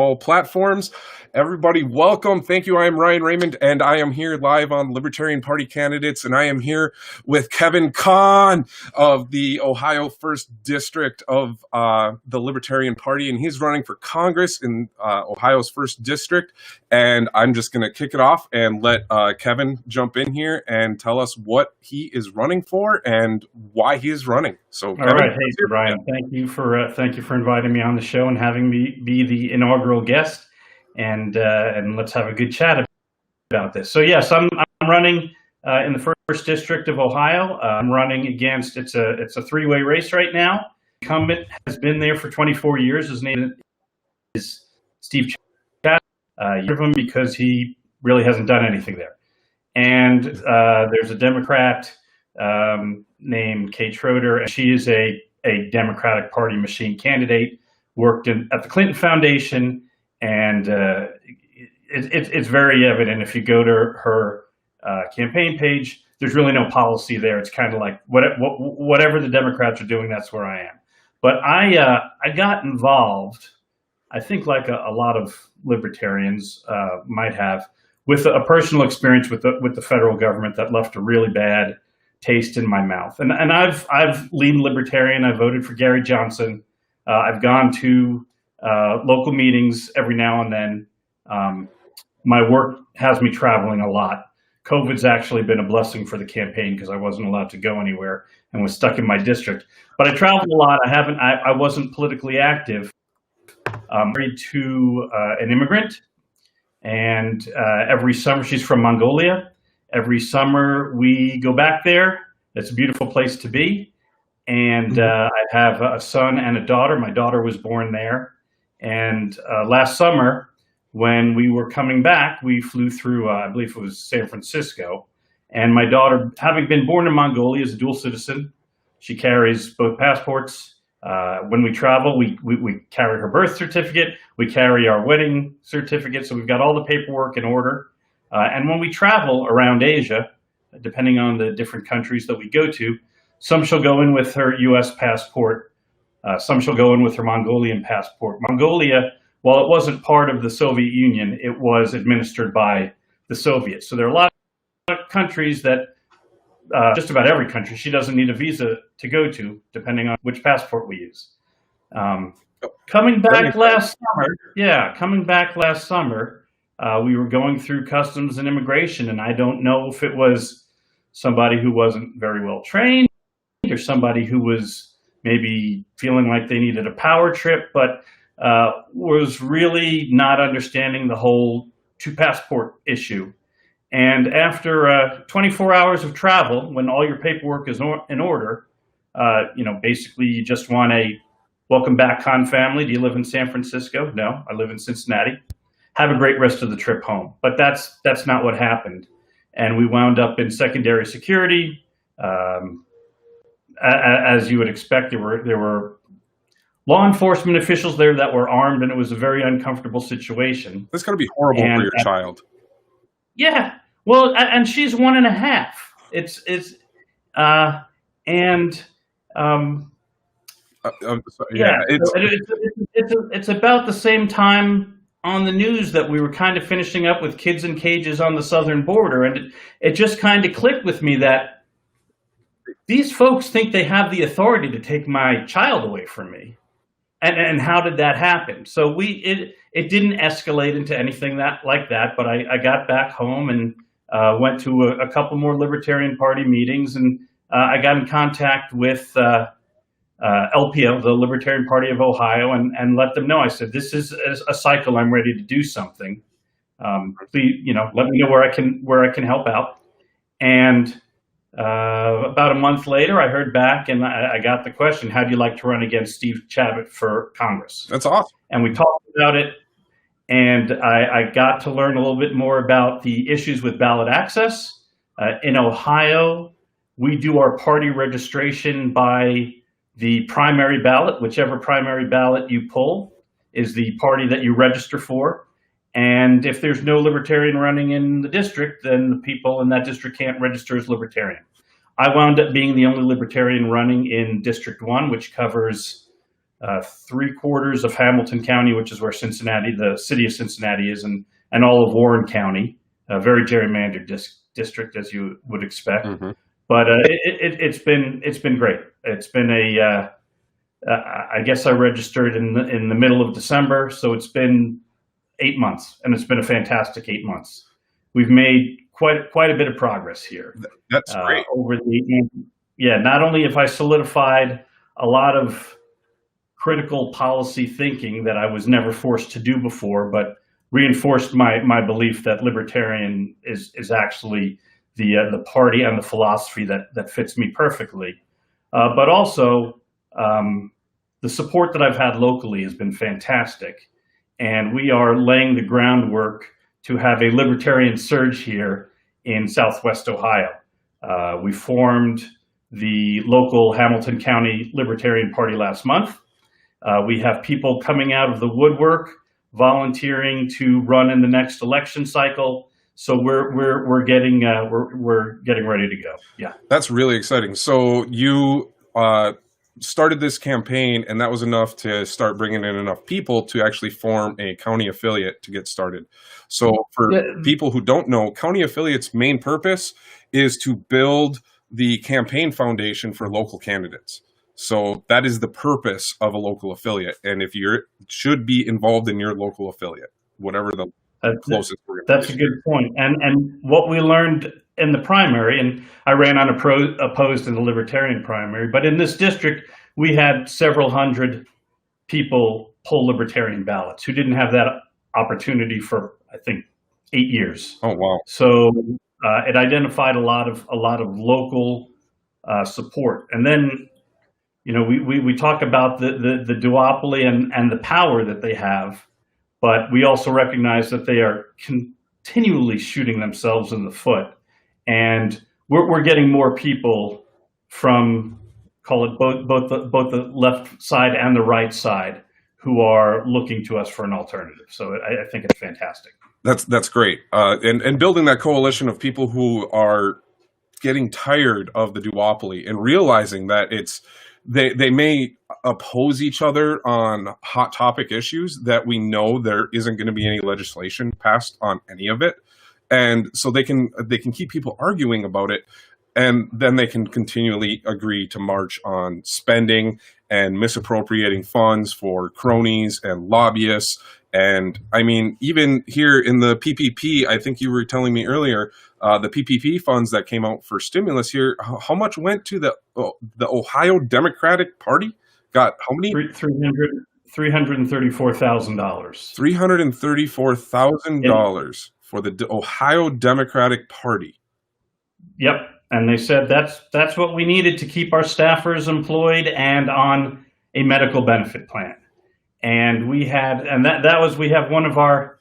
all platforms. Everybody, welcome. Thank you. I am Ryan Raymond, and I am here live on Libertarian Party Candidates, and I am here with Kevin Kahn of the Ohio 1st District of the Libertarian Party, and he's running for Congress in Ohio's 1st District. And I'm just going to kick it off and let Kevin jump in here and tell us what he is running for and why he is running. So, Kevin, all right, hey Brian, thank you for inviting me on the show and having me be the inaugural guest, and let's have a good chat about this. So yes, I'm running in the 1st District of Ohio. I'm running against it's a three-way race right now. The incumbent has been there for 24 years. His name is Steve Chapman. You hear of him because he really hasn't done anything there. And there's a Democrat named Kate Schroeder, and she is a Democratic Party machine candidate, worked at the Clinton Foundation, and it's very evident if you go to her campaign page. There's really no policy there. It's kind of like whatever the Democrats are doing, that's where I am. But I got involved, I think like a lot of libertarians might have, with a personal experience with the federal government that left a really bad taste in my mouth. And I've leaned libertarian. I voted for Gary Johnson. I've gone to local meetings every now and then. My work has me traveling a lot. COVID's actually been a blessing for the campaign because I wasn't allowed to go anywhere and was stuck in my district. But I traveled a lot. I wasn't politically active. I'm married to an immigrant, and every summer, she's from Mongolia. Every summer we go back there. It's a beautiful place to be. And I have a son and a daughter. My daughter was born there. And last summer, when we were coming back, we flew through, I believe it was San Francisco. And my daughter, having been born in Mongolia, is a dual citizen. She carries both passports. When we travel, we carry her birth certificate. We carry our wedding certificate. So we've got all the paperwork in order. And when we travel around Asia, depending on the different countries that we go to, some she'll go in with her U.S. passport. Some she'll go in with her Mongolian passport. Mongolia, while it wasn't part of the Soviet Union, it was administered by the Soviets. So there are a lot of countries that, just about every country, she doesn't need a visa to go to, depending on which passport we use. Coming back last summer, we were going through customs and immigration, and I don't know if it was somebody who wasn't very well trained or somebody who was maybe feeling like they needed a power trip, but was really not understanding the whole two-passport issue. And after 24 hours of travel, when all your paperwork is in order, basically you just want a welcome back, Kahn family. Do you live in San Francisco? No, I live in Cincinnati. Have a great rest of the trip home. But that's not what happened. And we wound up in secondary security. As you would expect, there were law enforcement officials there that were armed, and it was a very uncomfortable situation. That's going to be horrible for your child. Yeah. Well, and she's 1.5. It's about the same time on the news that we were kind of finishing up with kids in cages on the southern border. And it just kind of clicked with me that these folks think they have the authority to take my child away from me. And how did that happen? So it didn't escalate into anything like that, but I got back home and went to a couple more Libertarian Party meetings, and I got in contact with LPO, the Libertarian Party of Ohio, and let them know. I said, this is a cycle. I'm ready to do something. Please, let me know where I can help out. And about a month later, I heard back, and I got the question, how do you like to run against Steve Chapman for Congress? That's awesome. And we talked about it, and I got to learn a little bit more about the issues with ballot access. In Ohio, we do our party registration by the primary ballot. Whichever primary ballot you pull is the party that you register for. And if there's no Libertarian running in the district, then the people in that district can't register as Libertarian. I wound up being the only Libertarian running in District 1, which covers 3/4 of Hamilton County, which is where Cincinnati, the city of Cincinnati is, and all of Warren County, a very gerrymandered district, as you would expect. Mm-hmm. But it's been great. It's been I guess I registered in the middle of December, so it's been 8 months, and it's been a fantastic 8 months. We've made quite a bit of progress here. That's great. Over the not only have I solidified a lot of critical policy thinking that I was never forced to do before, but reinforced my belief that Libertarian is actually the party and the philosophy that fits me perfectly. But also, the support that I've had locally has been fantastic, and we are laying the groundwork to have a Libertarian surge here in Southwest Ohio. We formed the local Hamilton County Libertarian Party last month. We have people coming out of the woodwork, volunteering to run in the next election cycle. So we're getting ready to go. Yeah, that's really exciting. So you started this campaign, and that was enough to start bringing in enough people to actually form a county affiliate to get started. So for people who don't know, county affiliate's main purpose is to build the campaign foundation for local candidates. So that is the purpose of a local affiliate. And if you should be involved in your local affiliate, whatever the closest organization. That's a good point. And what we learned in the primary, and I ran unopposed in the Libertarian primary, but in this district, we had several hundred people pull Libertarian ballots who didn't have that opportunity for, I think, 8 years. Oh, wow. So it identified a lot of local support. And then, we talk about the duopoly and the power that they have, but we also recognize that they are continually shooting themselves in the foot. And we're getting more people from, call it both the left side and the right side, who are looking to us for an alternative. So I think it's fantastic. That's great. And building that coalition of people who are getting tired of the duopoly and realizing that they may oppose each other on hot topic issues that we know there isn't going to be any legislation passed on any of it. And so they can keep people arguing about it, and then they can continually agree to march on spending and misappropriating funds for cronies and lobbyists. And I mean, even here in the PPP, I think you were telling me earlier, the PPP funds that came out for stimulus here, how much went to the Ohio Democratic Party? Got how many? $334,000. $334,000 for the Ohio Democratic Party. Yep. And they said that's what we needed to keep our staffers employed and on a medical benefit plan. And we have one of our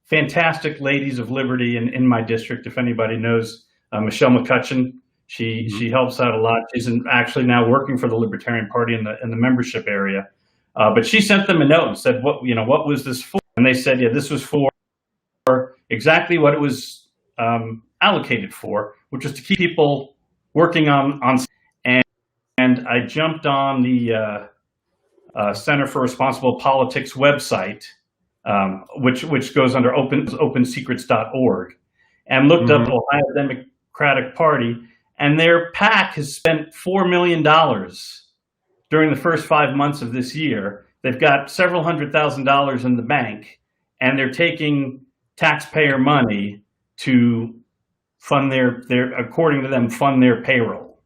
fantastic ladies of liberty in my district. If anybody knows Michelle McCutcheon, she helps out a lot. She's actually now working for the Libertarian Party in the membership area. But she sent them a note and said, what was this for? And they said, yeah, this was for exactly what it was allocated for, which was to keep people working on. And I jumped on the Center for Responsible Politics website, which goes under opensecrets.org, and looked up Ohio Democratic Party, and their PAC has spent $4 million during the first 5 months of this year. They've got several $100,000 in the bank, and they're taking taxpayer money to fund their according to them, fund their payroll.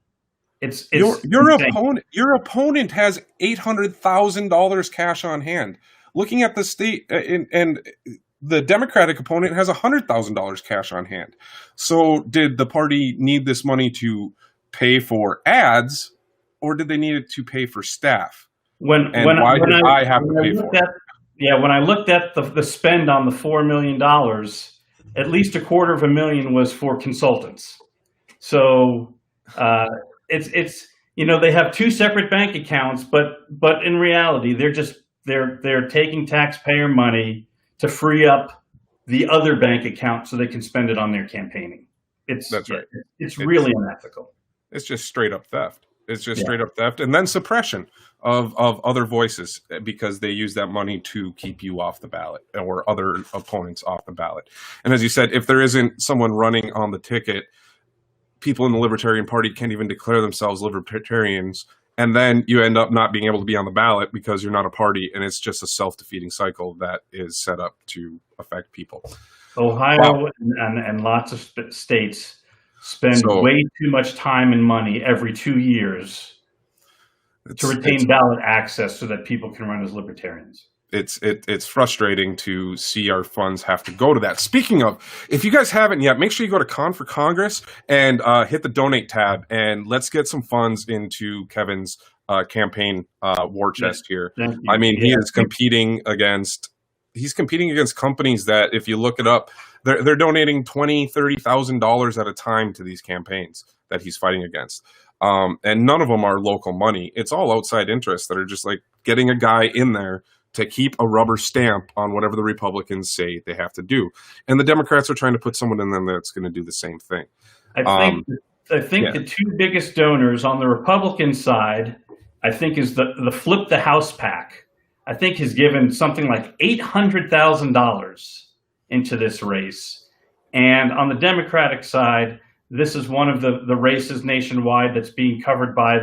It's your opponent has $800,000 cash on hand. Looking at the state, and the Democratic opponent has $100,000 cash on hand. So did the party need this money to pay for ads, or did they need it to pay for staff? When I have to pay for it? When I looked at the spend on the $4 million, at least $250,000 was for consultants. So it's they have two separate bank accounts, but in reality, they're taking taxpayer money to free up the other bank account so they can spend it on their campaigning. That's right. It's really unethical. It's just straight up theft. It's just Yeah. straight up theft, and then suppression of other voices because they use that money to keep you off the ballot or other opponents off the ballot. And as you said, if there isn't someone running on the ticket, people in the Libertarian Party can't even declare themselves libertarians, and then you end up not being able to be on the ballot because you're not a party, and it's just a self-defeating cycle that is set up to affect people. Ohio and lots of states spend way too much time and money every 2 years to retain ballot access so that people can run as libertarians. It's frustrating to see our funds have to go to that. Speaking of, if you guys haven't yet, make sure you go to Kahn for Congress and hit the donate tab, and let's get some funds into Kevin's campaign war chest here. I mean, he is competing against companies that, if you look it up, they're donating $20,000-$30,000 at a time to these campaigns that he's fighting against. And none of them are local money. It's all outside interests that are just like getting a guy in there to keep a rubber stamp on whatever the Republicans say they have to do. And the Democrats are trying to put someone in there that's going to do the same thing. I think the two biggest donors on the Republican side, I think, is the Flip the House PAC. I think has given something like $800,000 into this race. And on the Democratic side, this is one of the races nationwide that's being covered by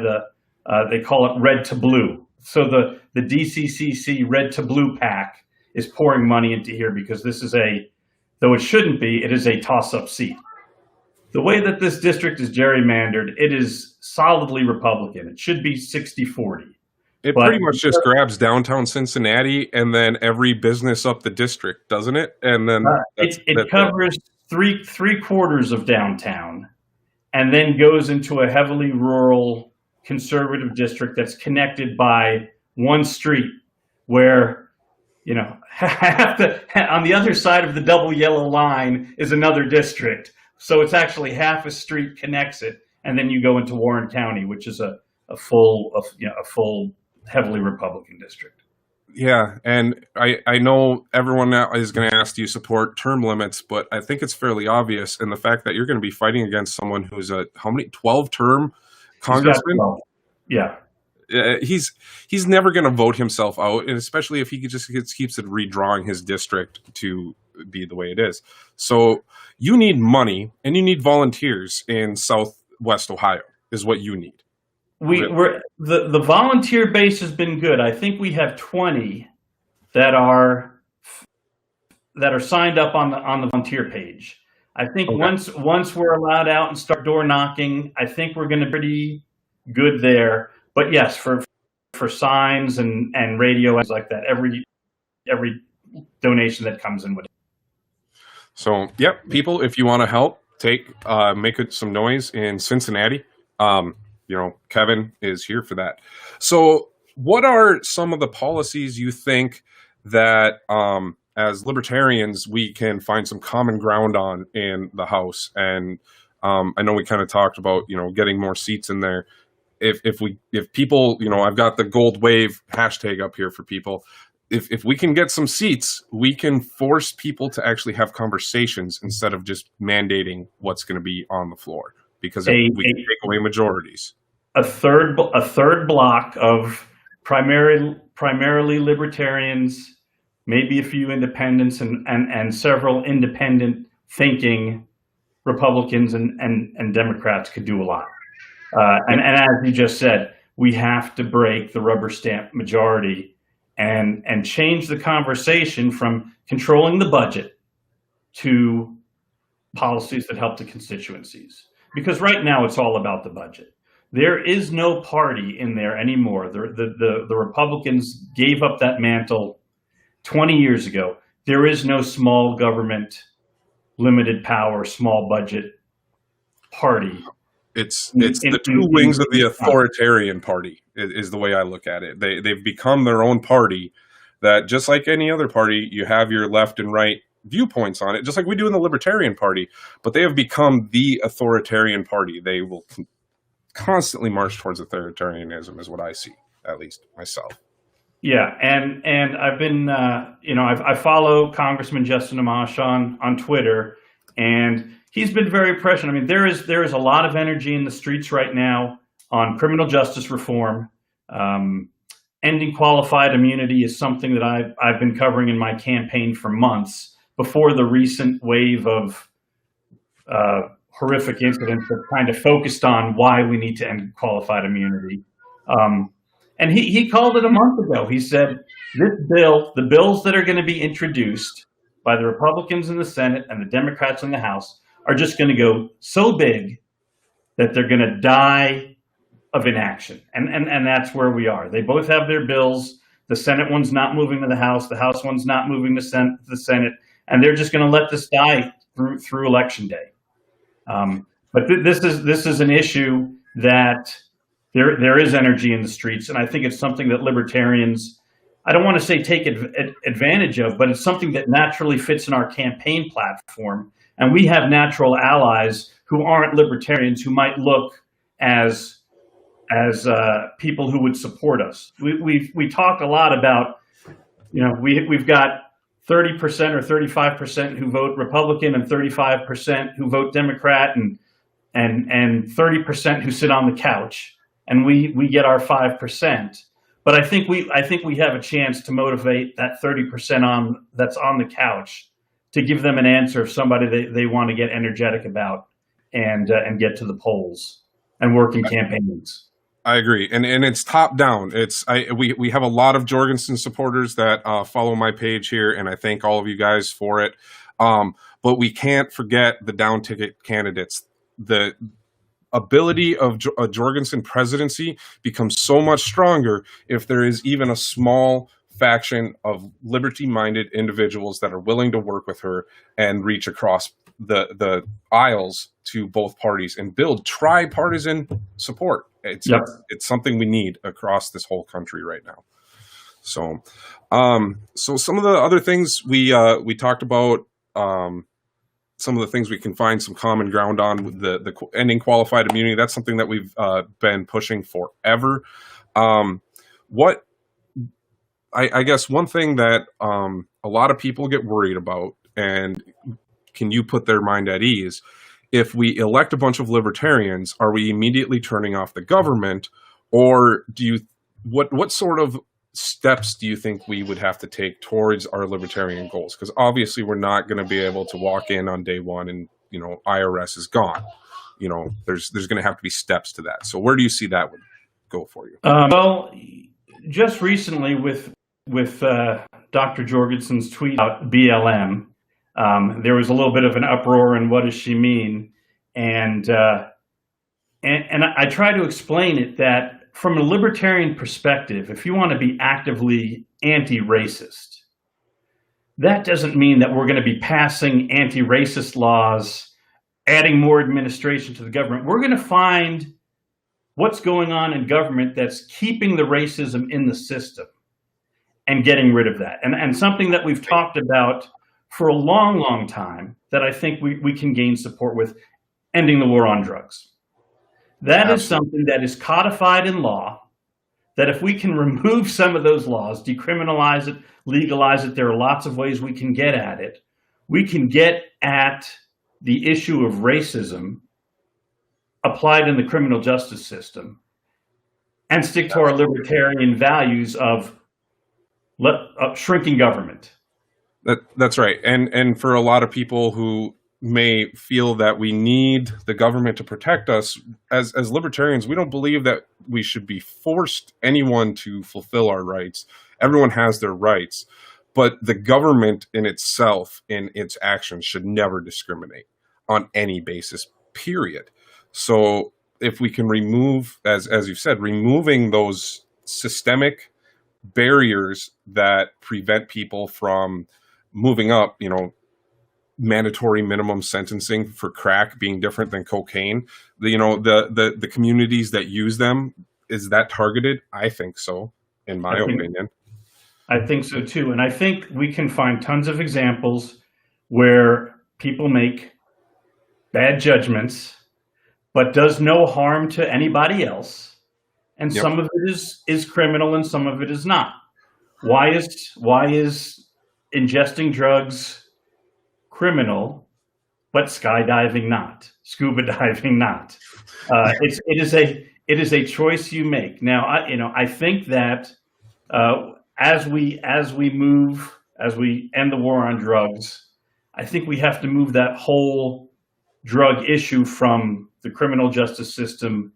they call it red to blue. So the DCCC red to blue PAC is pouring money into here because this is though it shouldn't be, it is a toss-up seat. The way that this district is gerrymandered, it is solidly Republican. It should be 60-40. It pretty much just grabs downtown Cincinnati and then every business up the district, doesn't it? And then it covers three quarters of downtown, and then goes into a heavily rural conservative district that's connected by one street, where on the other side of the double yellow line is another district. So it's actually half a street connects it, and then you go into Warren County, which is a full heavily Republican district. Yeah, and I know everyone now is going to ask, do you support term limits? But I think it's fairly obvious, and the fact that you're going to be fighting against someone who's a 12-term congressman. Yeah, he's never going to vote himself out, and especially if he just keeps redrawing his district to be the way it is. So you need money, and you need volunteers in Southwest Ohio is what you need. The volunteer base has been good. I think we have 20 that are signed up on the volunteer page. I think once we're allowed out and start door knocking, I think we're going to be pretty good there. But yes, for signs and radio ads like that, every donation that comes in with it. So people, if you want to help, make some noise in Cincinnati. Kevin is here for that. So what are some of the policies you think that as libertarians we can find some common ground on in the House? And I know we kind of talked about, getting more seats in there. If people, I've got the gold wave hashtag up here for people. If we can get some seats, we can force people to actually have conversations instead of just mandating what's going to be on the floor. Because we can take away majorities. A third block of primarily libertarians, maybe a few independents, and several independent thinking Republicans and Democrats could do a lot. And as you just said, we have to break the rubber stamp majority and change the conversation from controlling the budget to policies that help the constituencies. Because right now it's all about the budget. There is no party in there anymore. The Republicans gave up that mantle 20 years ago. There is no small government, limited power, small budget party. It's the two wings of the authoritarian party is the way I look at it. They've become their own party that, just like any other party, you have your left and right viewpoints on it, just like we do in the Libertarian Party, but they have become the authoritarian party. They will constantly march towards authoritarianism, is what I see, at least myself. Yeah, and I've been, I follow Congressman Justin Amash on Twitter, and he's been very prescient. I mean, there is a lot of energy in the streets right now on criminal justice reform. Ending qualified immunity is something that I've been covering in my campaign for months before the recent wave of horrific incidents that kind of focused on why we need to end qualified immunity. And he called it a month ago. He said, this bill, the bills that are going to be introduced by the Republicans in the Senate and the Democrats in the House are just going to go so big that they're going to die of inaction. And that's where we are. They both have their bills. The Senate one's not moving to the House. The House one's not moving to the Senate. And they're just going to let this die through Election Day. But this is an issue that there is energy in the streets. And I think it's something that libertarians, I don't want to say take advantage of, but it's something that naturally fits in our campaign platform. And we have natural allies who aren't libertarians, who might look as people who would support us. We talked a lot about, we've got 30% or 35% who vote Republican and 35% who vote Democrat and 30% who sit on the couch, and we get our 5%. But I think we have a chance to motivate that 30% that's on the couch to give them an answer of somebody they want to get energetic about and get to the polls and work in campaigns. I agree, and it's top down. We have a lot of Jorgensen supporters that follow my page here, and I thank all of you guys for it. But we can't forget the down ticket candidates. The ability of a Jorgensen presidency becomes so much stronger if there is even a small faction of liberty-minded individuals that are willing to work with her and reach across the aisles to both parties and build tripartisan support. It's something we need across this whole country right now. So some of the other things we talked about, some of the things we can find some common ground on with the ending qualified immunity. That's something that we've been pushing forever. I guess one thing that a lot of people get worried about, and can you put their mind at ease? If we elect a bunch of libertarians, are we immediately turning off the government, or what sort of steps do you think we would have to take towards our libertarian goals? Because obviously we're not going to be able to walk in on day one and IRS is gone. There's going to have to be steps to that. So where do you see that would go for you? Well, just recently with Dr. Jorgensen's tweet about BLM. There was a little bit of an uproar and what does she mean? And I try to explain it that from a libertarian perspective, if you want to be actively anti-racist, that doesn't mean that we're going to be passing anti-racist laws, adding more administration to the government. We're going to find what's going on in government that's keeping the racism in the system and getting rid of that. And something that we've talked about for a long, long time that I think we can gain support with, ending the war on drugs. That is something that is codified in law, that if we can remove some of those laws, decriminalize it, legalize it, there are lots of ways we can get at it. We can get at the issue of racism applied in the criminal justice system and stick to our libertarian values of shrinking government. That's right. And for a lot of people who may feel that we need the government to protect us, as libertarians, we don't believe that we should be forced anyone to fulfill our rights. Everyone has their rights, but the government in itself, in its actions, should never discriminate on any basis, period. So if we can remove, as you've said, removing those systemic barriers that prevent people from moving up, mandatory minimum sentencing for crack being different than cocaine, the communities that use them, is that targeted? I think so, in my opinion. I think so too. And I think we can find tons of examples where people make bad judgments, but does no harm to anybody else. And some of it is criminal and some of it is not. Why is ingesting drugs criminal but skydiving not, scuba diving not. It is a choice you make. Now, I think that as we end the war on drugs, I think we have to move that whole drug issue from the criminal justice system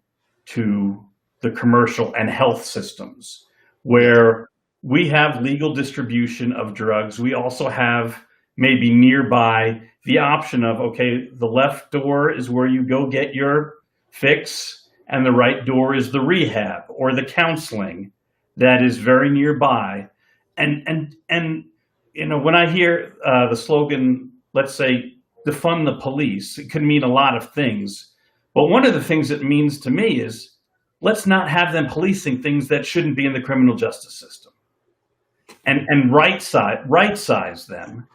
to the commercial and health systems, where we have legal distribution of drugs. We also have maybe nearby the option of, okay, the left door is where you go get your fix, and the right door is the rehab or the counseling that is very nearby. And when I hear the slogan, let's say, defund the police, it could mean a lot of things. But one of the things it means to me is, let's not have them policing things that shouldn't be in the criminal justice system, and right size them.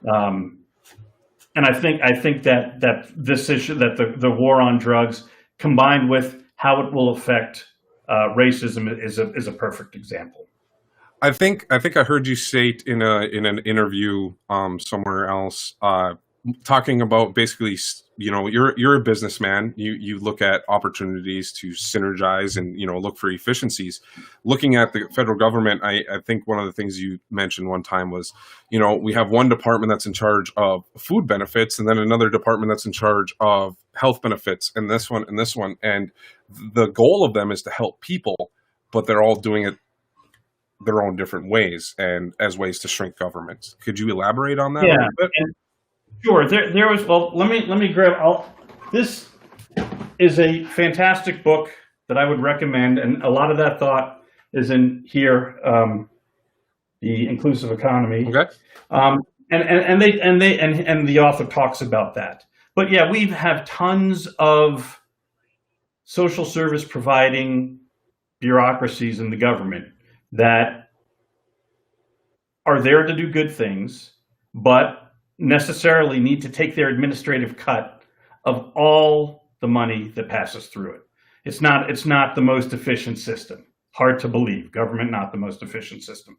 And I think that this issue, that the war on drugs, combined with how it will affect racism, is a perfect example. I think I heard you state in an interview somewhere else, talking about basically, you're a businessman. You look at opportunities to synergize and look for efficiencies. Looking at the federal government, I think one of the things you mentioned one time was, we have one department that's in charge of food benefits, and then another department that's in charge of health benefits, and this one, and the goal of them is to help people, but they're all doing it their own different ways and as ways to shrink governments. Could you elaborate on that a little bit? Sure. There was. Well, let me grab. This is a fantastic book that I would recommend, and a lot of that thought is in here. The Inclusive Economy. Okay. And the author talks about that. But yeah, we have tons of social service providing bureaucracies in the government that are there to do good things, but necessarily need to take their administrative cut of all the money that passes through it. It's not the most efficient system. Hard to believe. Government not the most efficient system.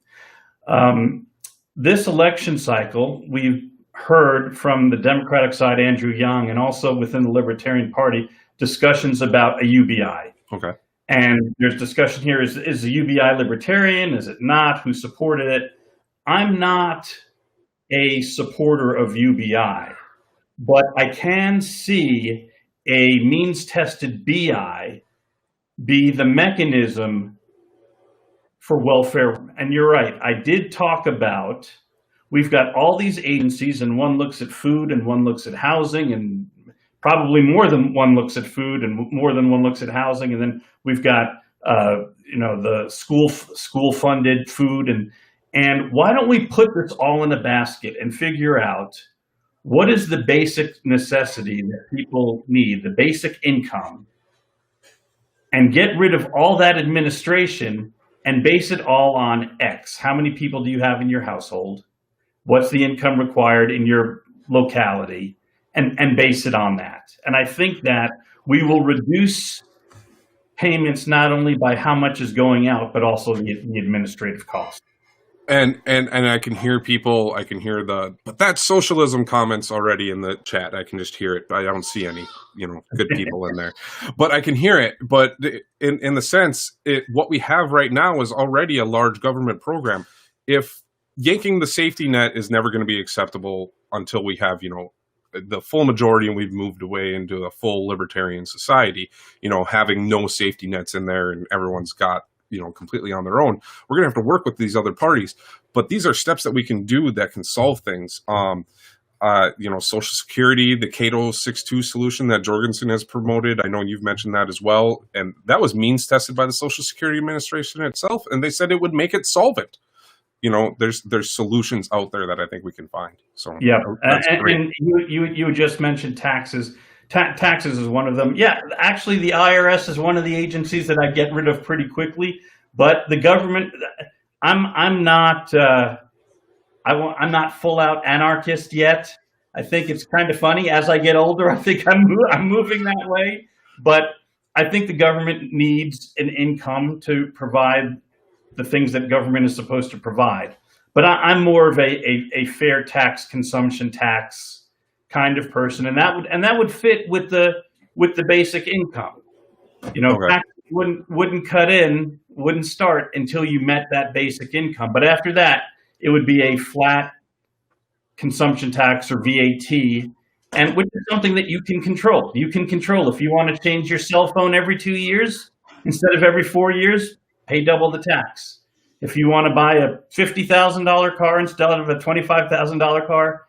This election cycle, we've heard from the Democratic side, Andrew Young, and also within the Libertarian Party, discussions about a UBI. Okay. And there's discussion here, is the UBI libertarian? Is it not? Who supported it? I'm not a supporter of UBI, but I can see a means-tested BI be the mechanism for welfare. And you're right, I did talk about, we've got all these agencies, and one looks at food and one looks at housing, and probably more than one looks at food and more than one looks at housing. And then we've got, the school funded food. And why don't we put this all in a basket and figure out what is the basic necessity that people need, the basic income, and get rid of all that administration and base it all on X. How many people do you have in your household? What's the income required in your locality? And base it on that. And I think that we will reduce payments not only by how much is going out, but also the administrative cost. And I can hear but that's socialism comments already in the chat. I can just hear it. I don't see any, good people in there, but I can hear it. But in the sense, what we have right now is already a large government program. If yanking the safety net is never going to be acceptable until we have, the full majority, and we've moved away into a full libertarian society, having no safety nets in there and everyone's got, completely on their own, we're going to have to work with these other parties. But these are steps that we can do that can solve things. Social Security, the Cato 6.2 solution that Jorgensen has promoted. I know you've mentioned that as well. And that was means tested by the Social Security Administration itself. And they said it would make it solved. There's solutions out there that I think we can find. So yeah, and you just mentioned taxes. Taxes is one of them. Yeah, actually, the IRS is one of the agencies that I get rid of pretty quickly. But the government, I'm not full out anarchist yet. I think it's kind of funny. As I get older, I think I'm moving that way. But I think the government needs an income to provide the things that government is supposed to provide. But I'm more of a fair tax, consumption tax kind of person, and that would fit with the basic income. Okay. Taxes wouldn't start until you met that basic income. But after that, it would be a flat consumption tax or VAT, and which is something that you can control. You can control if you want to change your cell phone every 2 years instead of every 4 years, pay double the tax. If you want to buy a $50,000 car instead of a $25,000 car,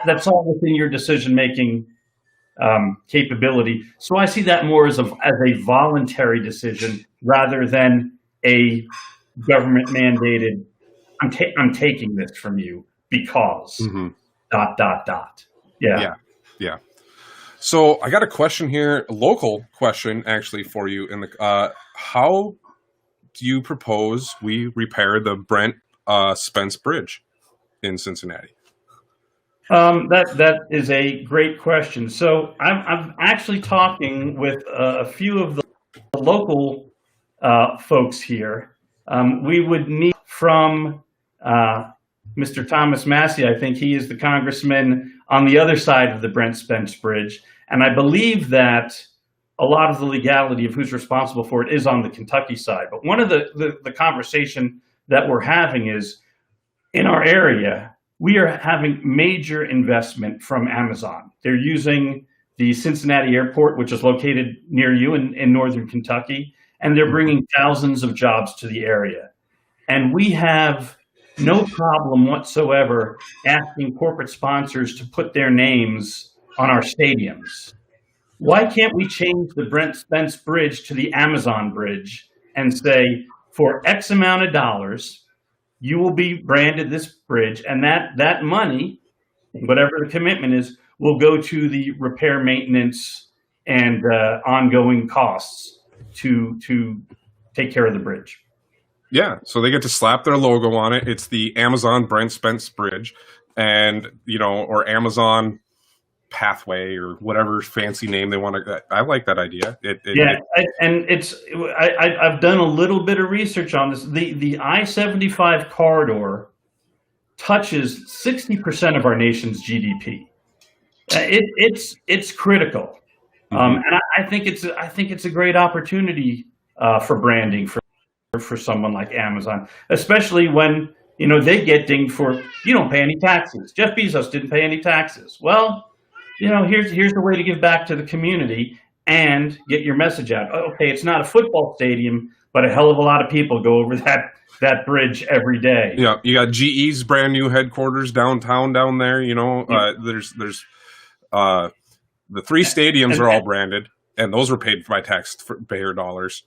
that's all within your decision-making capability. So I see that more as a voluntary decision rather than a government-mandated, I'm taking this from you because ... Yeah. So I got a question here, a local question actually for you. How do you propose we repair the Brent Spence Bridge in Cincinnati? That is a great question. So I'm actually talking with a few of the local folks here. We would need from Mr. Thomas Massey. I think he is the congressman on the other side of the Brent Spence Bridge. And I believe that a lot of the legality of who's responsible for it is on the Kentucky side. But one of the conversation that we're having is, in our area, we are having major investment from Amazon. They're using the Cincinnati airport, which is located near you in northern Kentucky, and they're bringing thousands of jobs to the area. And we have no problem whatsoever asking corporate sponsors to put their names on our stadiums. Why can't we change the Brent Spence Bridge to the Amazon Bridge and say, for X amount of dollars, you will be branded this bridge, and that money, whatever the commitment is, will go to the repair, maintenance, and ongoing costs to take care of the bridge. Yeah, so they get to slap their logo on it. It's the Amazon Brent Spence Bridge, and or Amazon Pathway or whatever fancy name they want to. I like that idea. I've done a little bit of research on this. The I-75 corridor touches 60% of our nation's GDP. It's critical, and I think it's a great opportunity for branding for someone like Amazon, especially when they get dinged for you don't pay any taxes. Jeff Bezos didn't pay any taxes. Well, here's the way to give back to the community and get your message out. Okay, it's not a football stadium, but a hell of a lot of people go over that bridge every day. Yeah, you got GE's brand new headquarters downtown down there. There's the 3 stadiums are all branded, and those were paid by taxpayer dollars.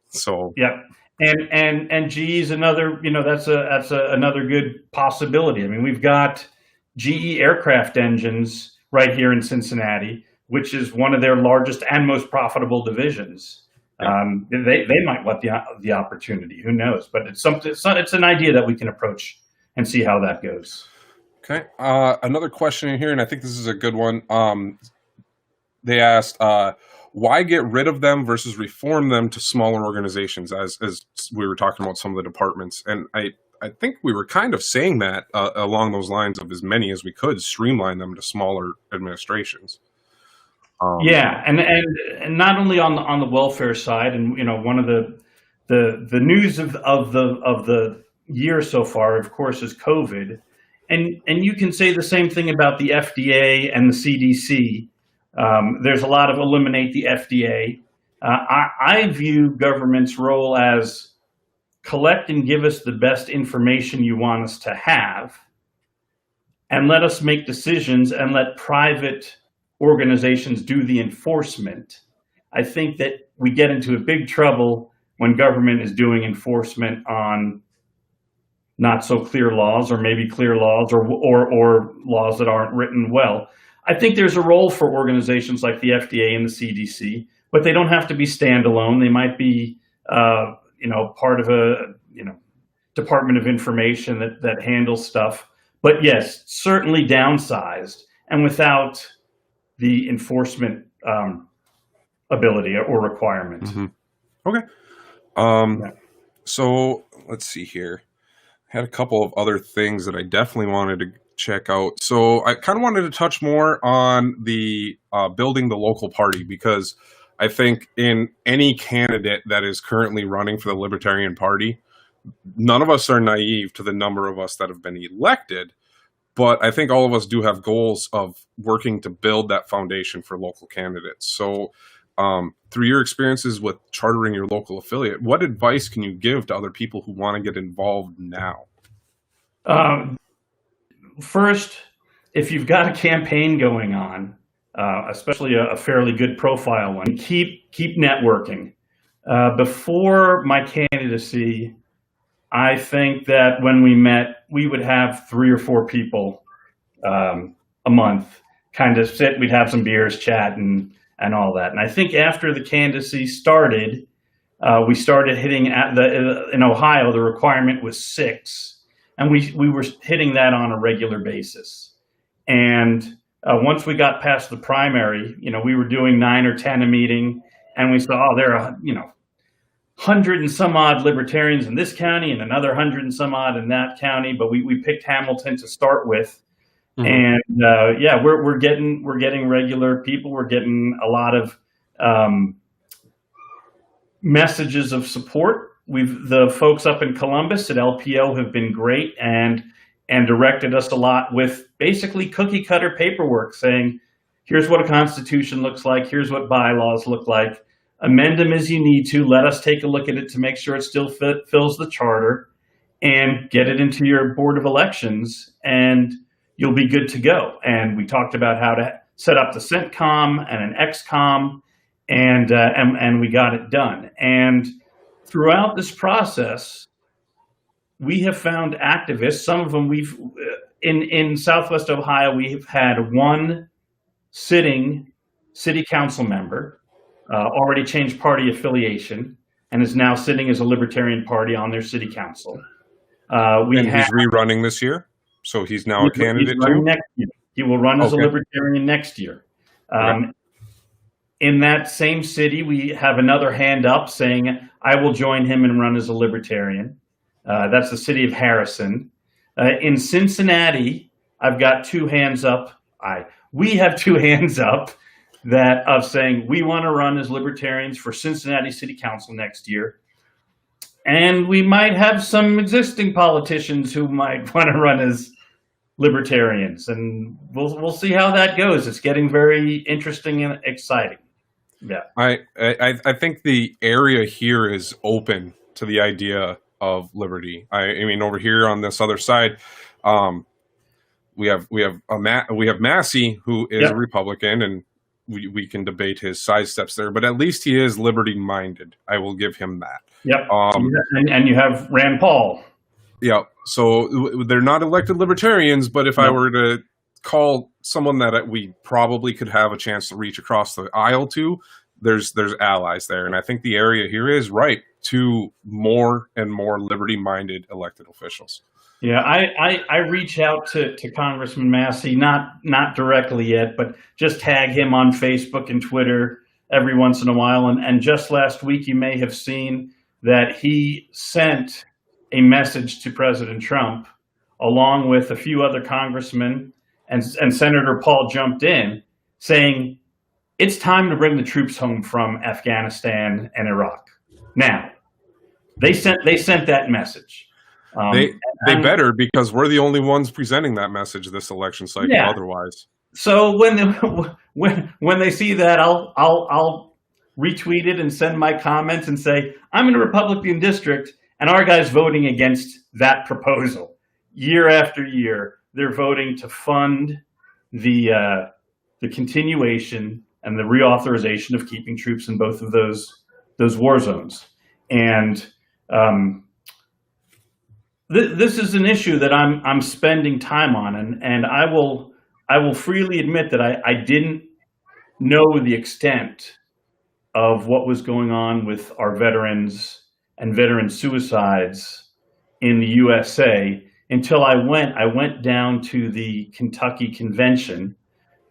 So yeah, and GE's another. That's another good possibility. I mean, we've got GE aircraft engines right here in Cincinnati, which is one of their largest and most profitable divisions. They might want the opportunity. Who knows? But it's an idea that we can approach and see how that goes. Okay. Another question in here, and I think this is a good one. They asked, why get rid of them versus reform them to smaller organizations, as we were talking about some of the departments. And I think we were kind of saying that along those lines of as many as we could, streamline them to smaller administrations. And not only on the welfare side, and one of the news of the year so far, of course, is COVID, and you can say the same thing about the FDA and the CDC. There's a lot of eliminate the FDA. I view government's role as collect and give us the best information you want us to have, and let us make decisions and let private organizations do the enforcement. I think that we get into a big trouble when government is doing enforcement on not so clear laws, or maybe clear laws, or laws that aren't written well. I think there's a role for organizations like the FDA and the CDC, but they don't have to be standalone. They might be part of a Department of Information that handles stuff. But yes, certainly downsized and without the enforcement ability or requirement. Mm-hmm. Okay. So let's see here. I had a couple of other things that I definitely wanted check out. So I kind of wanted to touch more on the building the local party, because I think in any candidate that is currently running for the Libertarian Party, none of us are naive to the number of us that have been elected, but I think all of us do have goals of working to build that foundation for local candidates. So through your experiences with chartering your local affiliate, what advice can you give to other people who want to get involved now? First, if you've got a campaign going on, especially a fairly good profile one, keep networking. Before my candidacy, I think that when we met, we would have 3 or 4 people a month kind of sit. We'd have some beers, chat, and all that. And I think after the candidacy started, we started hitting in Ohio, the requirement was 6. And we were hitting that on a regular basis. And once we got past the primary, we were doing 9 or 10 a meeting, and we saw, there are, 100 and some odd libertarians in this county and another 100 and some odd in that county. But we picked Hamilton to start with. Mm-hmm. And we're getting regular people. We're getting a lot of messages of support. The folks up in Columbus at LPO have been great and directed us a lot with basically cookie cutter paperwork saying, here's what a constitution looks like, here's what bylaws look like, amend them as you need to, let us take a look at it to make sure it still fills the charter, and get it into your board of elections, and you'll be good to go. And we talked about how to set up the CENTCOM and an XCOM, and we got it done. And throughout this process, we have found activists. Some of them in Southwest Ohio, we've had one sitting city council member, already changed party affiliation, and is now sitting as a Libertarian Party on their city council. He's rerunning this year, so he's now a candidate too? Next year. He will run as a Libertarian next year. In that same city, we have another hand up saying, I will join him and run as a Libertarian. That's the city of Harrison. In Cincinnati, I've got 2 hands up. We have 2 hands up of saying we want to run as Libertarians for Cincinnati City Council next year. And we might have some existing politicians who might want to run as Libertarians. And we'll see how that goes. It's getting very interesting and exciting. Yeah, I think the area here is open to the idea of liberty. I mean, over here on this other side, we have Massey, who is a Republican, and we can debate his sidesteps there, but at least he is liberty minded. I will give him that. Yep. And you have Rand Paul. Yeah. So they're not elected libertarians, but if I were to call someone that we probably could have a chance to reach across the aisle to, there's allies there. And I think the area here is right to more and more liberty-minded elected officials. Yeah, I reach out to Congressman Massey, not directly yet, but just tag him on Facebook and Twitter every once in a while. And just last week, you may have seen that he sent a message to President Trump, along with a few other congressmen, and Senator Paul jumped in, saying, it's time to bring the troops home from Afghanistan and Iraq. Now, they sent that message. They better, because we're the only ones presenting that message this election cycle. Yeah. Otherwise, so when they see that, I'll retweet it and send my comments and say, I'm in a Republican district, and our guy's voting against that proposal. Year after year, they're voting to fund the continuation and the reauthorization of keeping troops in both of those war zones. And this is an issue that I'm spending time on, and I will freely admit that I didn't know the extent of what was going on with our veterans and veteran suicides in the USA until I went down to the Kentucky convention,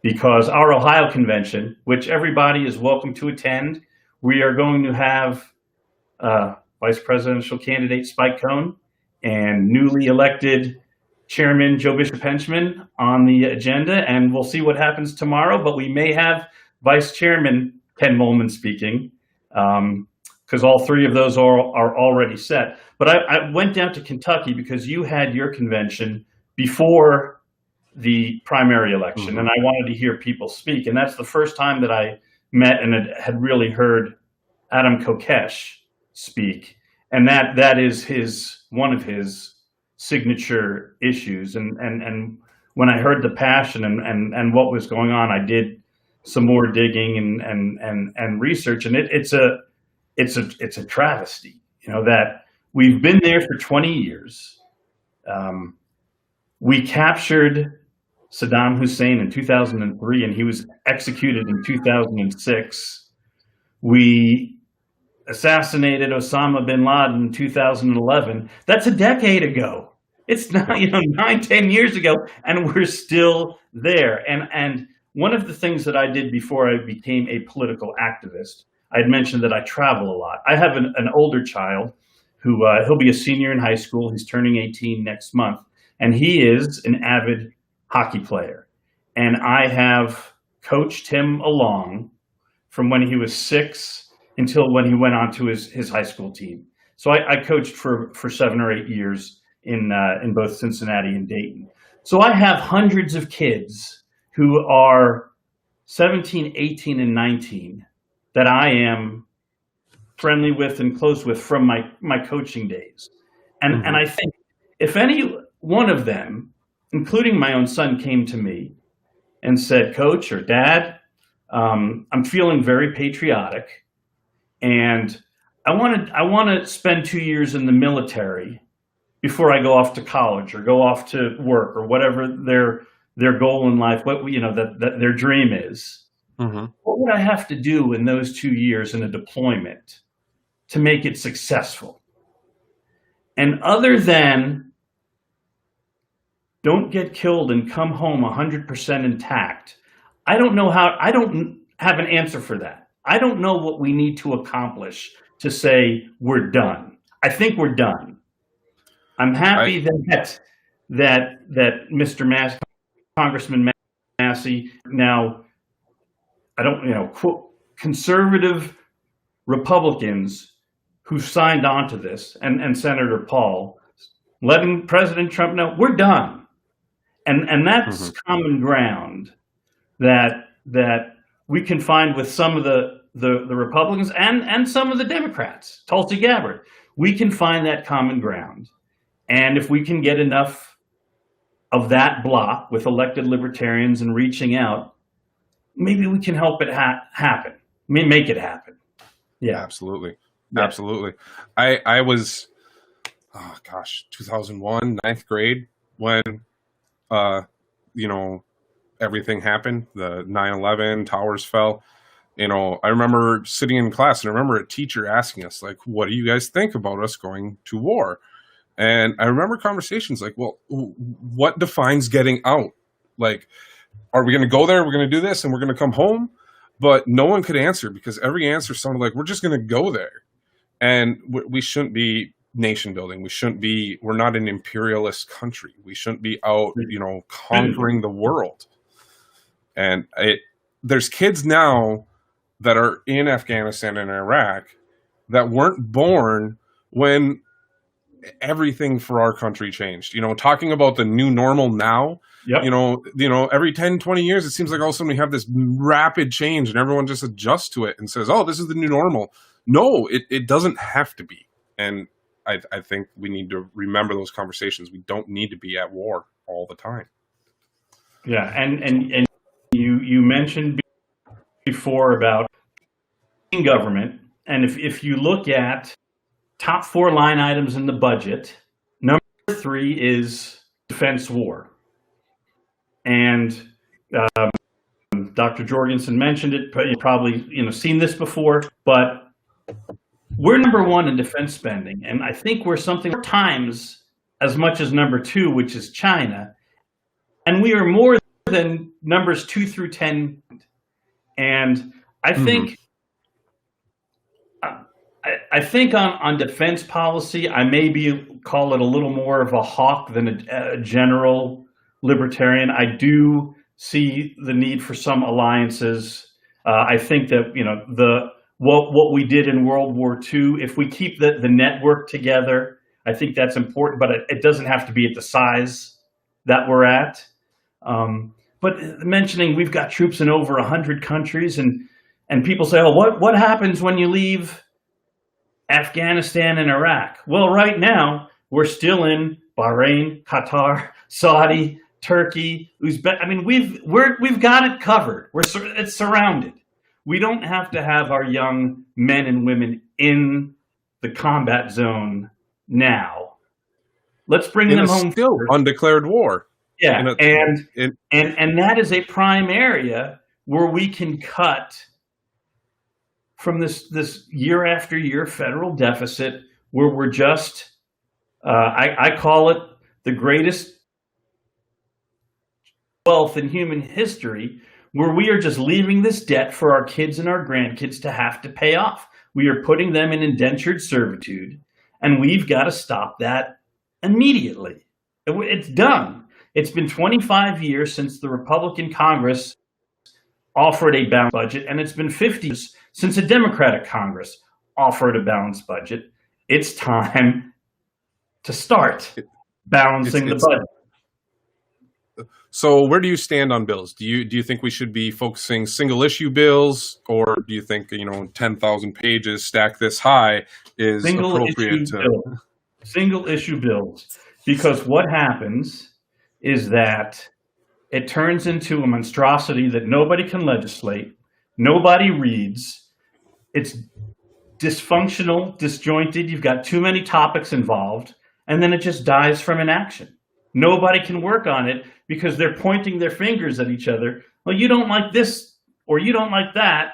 because our Ohio convention, which everybody is welcome to attend, we are going to have vice presidential candidate Spike Cohn and newly elected Chairman Joe Bishop Henchman on the agenda, and we'll see what happens tomorrow. But we may have Vice Chairman Ken Molman speaking, because all three of those are already set. But I went down to Kentucky because you had your convention before the primary election, and I wanted to hear people speak. And that's the first time that I met and had really heard Adam Kokesh speak. And that is one of his signature issues. And when I heard the passion and what was going on, I did some more digging and research. And it's a travesty, that we've been there for 20 years. We captured Saddam Hussein in 2003, and he was executed in 2006. We assassinated Osama bin Laden in 2011. That's a decade ago. It's not, 9-10 years ago, and we're still there. And one of the things that I did before I became a political activist, I had mentioned that I travel a lot. I have an older child who he'll be a senior in high school. He's turning 18 next month, and he is an avid hockey player. And I have coached him along from when he was 6 until when he went on to his high school team. So I coached for 7 or 8 years in both Cincinnati and Dayton. So I have hundreds of kids who are 17, 18, and 19 that I am friendly with and close with from my coaching days. And I think if any one of them, including my own son, came to me and said, "Coach or Dad, I'm feeling very patriotic, and I want to spend 2 years in the military before I go off to college or go off to work or whatever their goal in life, that their dream is. What would I have to do in those 2 years in a deployment to make it successful? And other than don't get killed and come home 100% intact, I don't have an answer for that. I don't know what we need to accomplish to say we're done. I think we're done. I'm happy that Mr. Massey, Congressman Massey, now, conservative Republicans who signed on to this, and Senator Paul, letting President Trump know we're done. And that's common ground that we can find with some of the Republicans and some of the Democrats. Tulsi Gabbard, we can find that common ground. And if we can get enough of that block with elected libertarians and reaching out, maybe we can help it happen. Make it happen. Yeah, absolutely. Absolutely. I was, 2001, 9th grade when, everything happened. The 9/11 towers fell. I remember sitting in class and I remember a teacher asking us, like, what do you guys think about us going to war? And I remember conversations like, well, what defines getting out? Like, are we going to go there? We're going to do this and we're going to come home? But no one could answer because every answer sounded like, we're just going to go there. And we shouldn't be nation building. We're not an imperialist country. We shouldn't be out, conquering the world. And there's kids now that are in Afghanistan and Iraq that weren't born when everything for our country changed. Talking about the new normal now, yep. Every 10, 20 years, it seems like all of a sudden we have this rapid change and everyone just adjusts to it and says, oh, this is the new normal. No, it doesn't have to be. And I think we need to remember those conversations. We don't need to be at war all the time. Yeah, and you mentioned before about government, and if you look at top 4 line items in the budget, number 3 is defense war. And Dr. Jorgensen mentioned it. You've probably seen this before, but we're number 1 in defense spending, and I think we're something 4 times as much as number 2, which is China, and we are more than numbers 2 through 10. And I think I think on defense policy, I maybe call it a little more of a hawk than a general libertarian. I do see the need for some alliances. I think that, you know, what we did in World War II, if we keep the network together, I think that's important, but it doesn't have to be at the size that we're at. But mentioning we've got troops in over 100 countries, and people say, oh, what happens when you leave Afghanistan and Iraq? Well, right now, we're still in Bahrain, Qatar, Saudi, Turkey, Uzbek. I mean, we've got it covered. It's surrounded. We don't have to have our young men and women in the combat zone now. Let's bring them home. Still undeclared war. Yeah, and that is a prime area where we can cut from this year after year federal deficit, where we're just, I call it the greatest wealth in human history, where we are just leaving this debt for our kids and our grandkids to have to pay off. We are putting them in indentured servitude, and we've got to stop that immediately. It's done. It's been 25 years since the Republican Congress offered a balanced budget, and it's been 50 years since a Democratic Congress offered a balanced budget. It's time to start balancing the budget. So where do you stand on bills? Do you think we should be focusing single issue bills, or do you think, 10,000 pages stacked this high is appropriate to single issue bills? Because what happens is that it turns into a monstrosity that nobody can legislate, nobody reads. It's dysfunctional, disjointed. You've got too many topics involved, and then it just dies from inaction. Nobody can work on it because they're pointing their fingers at each other. Well, you don't like this, or you don't like that.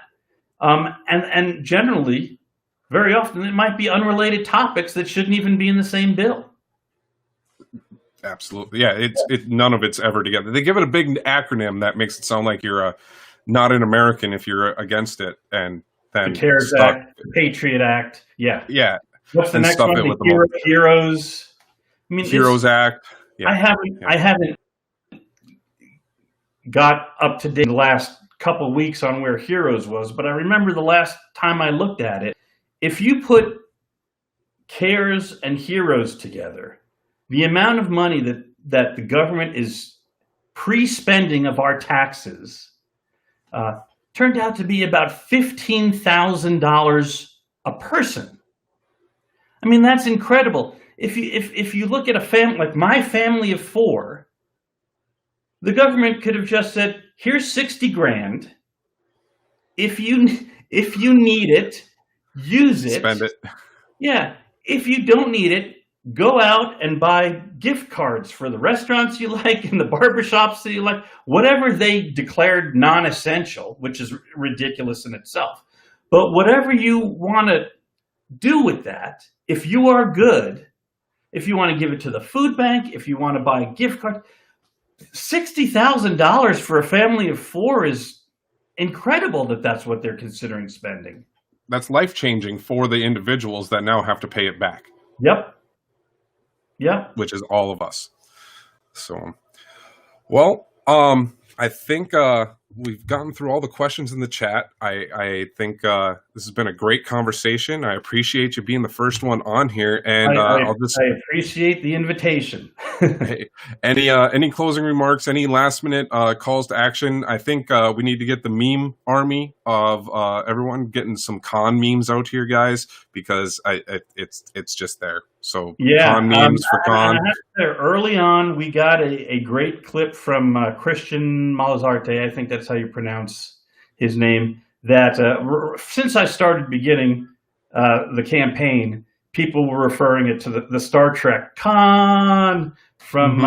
And generally, very often, it might be unrelated topics that shouldn't even be in the same bill. Absolutely. Yeah, none of it's ever together. They give it a big acronym that makes it sound like you're not an American if you're against it. And then the CARES Act, the Patriot Act. Yeah. Yeah. What's the next one? The Heroes. I mean, Heroes Act. Yeah. I haven't got up to date the last couple of weeks on where Heroes was, but I remember the last time I looked at it. If you put CARES and Heroes together, the amount of money that the government is pre-spending of our taxes turned out to be about $15,000 a person. I mean, that's incredible. If you look at a family like my family of four, the government could have just said, "Here's 60 grand. If you need it, use it. Spend it." Yeah. If you don't need it, go out and buy gift cards for the restaurants you like and the barbershops that you like, whatever they declared non-essential, which is ridiculous in itself. But whatever you want to do with that, if you are good, if you want to give it to the food bank, if you want to buy a gift card, $60,000 for a family of four is incredible that's what they're considering spending. That's life-changing for the individuals that now have to pay it back. Yep. Yeah, which is all of us. So, well, I think we've gotten through all the questions in the chat. I think this has been a great conversation. I appreciate you being the first one on here, and I appreciate the invitation. Hey, any closing remarks? Any last minute calls to action? I think we need to get the meme army of everyone getting some Kahn memes out here, guys, because it's just there. So yeah, Kahn memes for Kahn. Early on, we got a great clip from Christian Malazarte. I think that's how you pronounce his name. That since I started beginning the campaign, people were referring it to the Star Trek Kahn from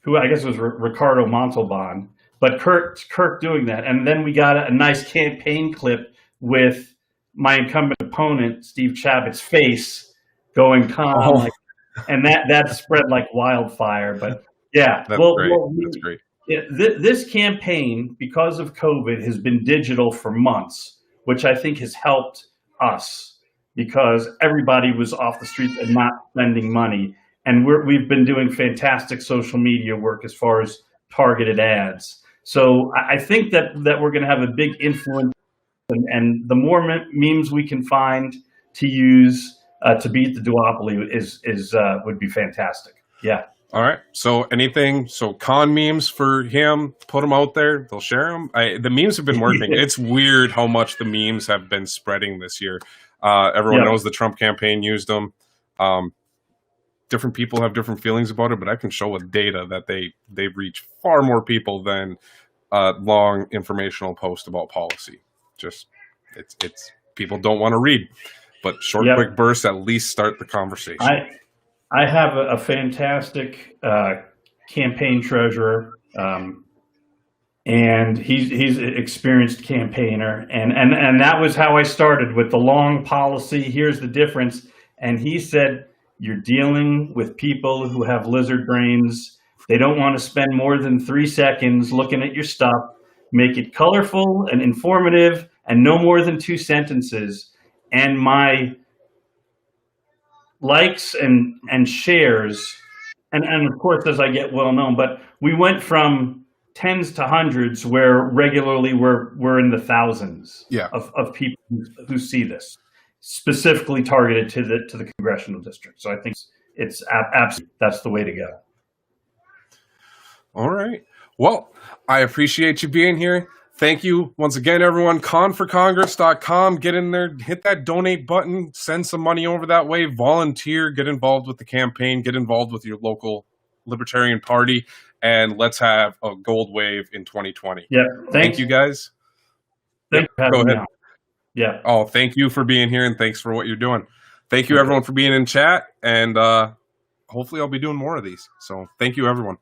who I guess was Ricardo Montalban, but Kirk doing that. And then we got a nice campaign clip with my incumbent opponent, Steve Chabot's face going Kahn, and that spread like wildfire. But yeah, that's great. Yeah, this campaign, because of COVID, has been digital for months, which I think has helped us because everybody was off the streets and not spending money. And we've been doing fantastic social media work as far as targeted ads. So I think that we're going to have a big influence, and the more memes we can find to use to beat the duopoly is would be fantastic. Yeah. All right. So Kahn memes for him, put them out there. They'll share them. The memes have been working. It's weird how much the memes have been spreading this year. Everyone knows the Trump campaign used them. Different people have different feelings about it, but I can show with data that they reach far more people than long informational post about policy. Just it's people don't want to read, but short, quick bursts at least start the conversation. I have a fantastic campaign treasurer, and he's an experienced campaigner, and that was how I started with the long policy. Here's the difference, and he said, you're dealing with people who have lizard brains. They don't want to spend more than 3 seconds looking at your stuff. Make it colorful and informative and no more than 2 sentences. And my likes and shares, and of course, as I get well known, but we went from tens to hundreds where regularly we're in the thousands of people who see this, specifically targeted to the congressional district. So I think it's absolutely, that's the way to go. All right. Well, I appreciate you being here. Thank you once again, everyone. Kahnforcongress.com. Get in there, hit that donate button, send some money over that way, volunteer, get involved with the campaign, get involved with your local Libertarian Party, and let's have a gold wave in 2020. Yeah. Thank you, guys. Thanks for having me on. Yeah. Oh, thank you for being here, and thanks for what you're doing. Thank you, everyone, for being in chat, and hopefully I'll be doing more of these. So thank you, everyone.